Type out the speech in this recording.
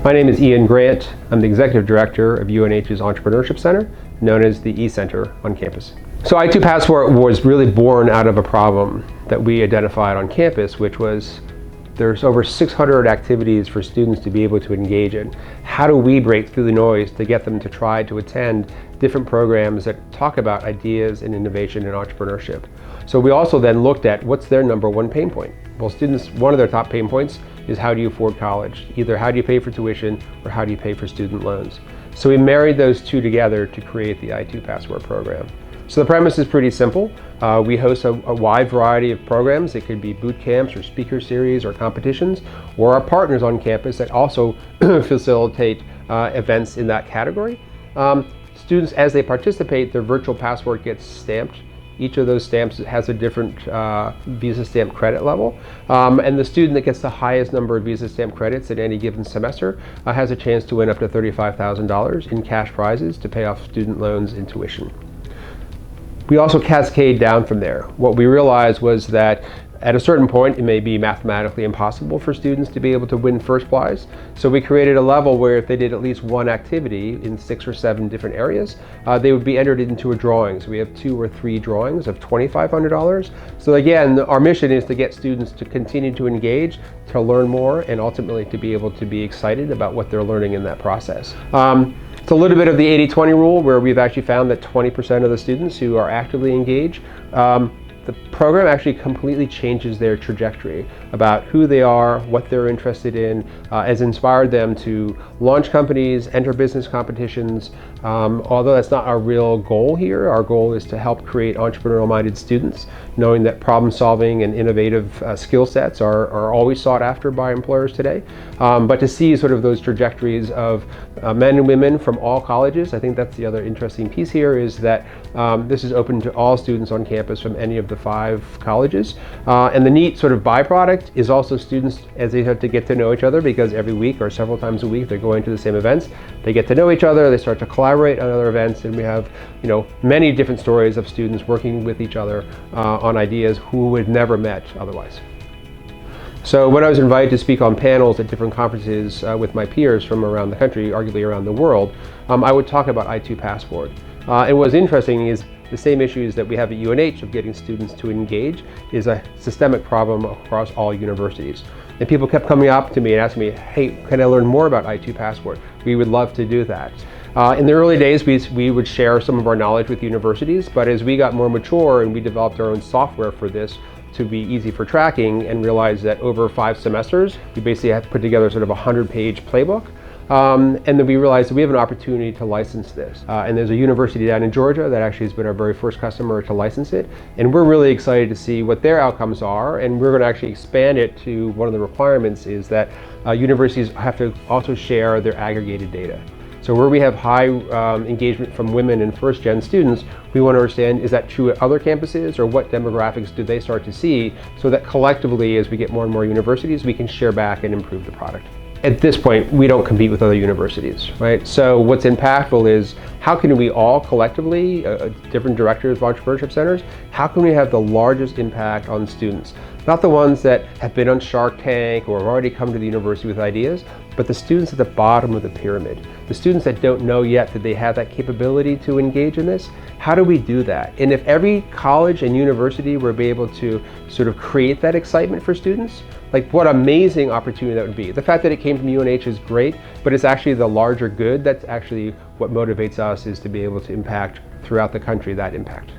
My name is Ian Grant. I'm the Executive Director of UNH's Entrepreneurship Center, known as the ECenter on campus. So I2 Passport was really born out of a problem that we identified on campus, which was there's over 600 activities for students to be able to engage in. How do we break through the noise to get them to try to attend different programs that talk about ideas and innovation and entrepreneurship? So we also then looked at what's their number one pain point. Well, students, one of their top pain points is how do you afford college? Either how do you pay for tuition or how do you pay for student loans? So we married those two together to create the I2 Passport program. So the premise is pretty simple. We host a wide variety of programs. It could be boot camps or speaker series or competitions, or our partners on campus that also facilitate events in that category. Students, as they participate, their virtual passport gets stamped. Each of those stamps has a different Visa stamp credit level. And the student that gets the highest number of Visa stamp credits at any given semester has a chance to win up to $35,000 in cash prizes to pay off student loans and tuition. We also cascade down from there. What we realized was that at a certain point, it may be mathematically impossible for students to be able to win first prize. So we created a level where if they did at least one activity in 6 or 7 different areas, they would be entered into a drawing. So we have 2 or 3 drawings of $2,500. So again, our mission is to get students to continue to engage, to learn more, and ultimately to be able to be excited about what they're learning in that process. It's a little bit of the 80-20 rule, where we've actually found that 20% of the students who are actively engaged, the program actually completely changes their trajectory about who they are, what they're interested in, has inspired them to launch companies, enter business competitions. Although that's not our real goal here, our goal is to help create entrepreneurial-minded students, knowing that problem solving and innovative skill sets are always sought after by employers today. But to see sort of those trajectories of men and women from all colleges, I think that's the other interesting piece here, is that this is open to all students on campus from any of the 5 colleges. And the neat sort of byproduct is also students, as they start to get to know each other, because every week or several times a week they're going to the same events, they get to know each other, they start to collaborate on other events, and we have many different stories of students working with each other on ideas who would never met otherwise. So when I was invited to speak on panels at different conferences with my peers from around the country, arguably around the world, I would talk about I2 Passport. And what's interesting is the same issues that we have at UNH of getting students to engage is a systemic problem across all universities. And people kept coming up to me and asking me, hey, can I learn more about I2 Passport? We would love to do that. In the early days, we would share some of our knowledge with universities, but as we got more mature and we developed our own software for this to be easy for tracking and realized that over 5 semesters, we basically had put together sort of a 100-page playbook. And then we realized that we have an opportunity to license this. And there's a university down in Georgia that actually has been our very first customer to license it. And we're really excited to see what their outcomes are. And we're going to actually expand it to one of the requirements is that universities have to also share their aggregated data. So where we have high engagement from women and first-gen students, we want to understand, is that true at other campuses, or what demographics do they start to see, so that collectively, as we get more and more universities, we can share back and improve the product. At this point, we don't compete with other universities, right? So what's impactful is how can we all collectively, different directors of entrepreneurship centers, how can we have the largest impact on students? Not the ones that have been on Shark Tank or have already come to the university with ideas, but the students at the bottom of the pyramid. The students that don't know yet that they have that capability to engage in this. How do we do that? And if every college and university were able to sort of create that excitement for students, like what amazing opportunity that would be. The fact that it came from UNH is great, but it's actually the larger good that's actually what motivates us, is to be able to impact throughout the country that impact.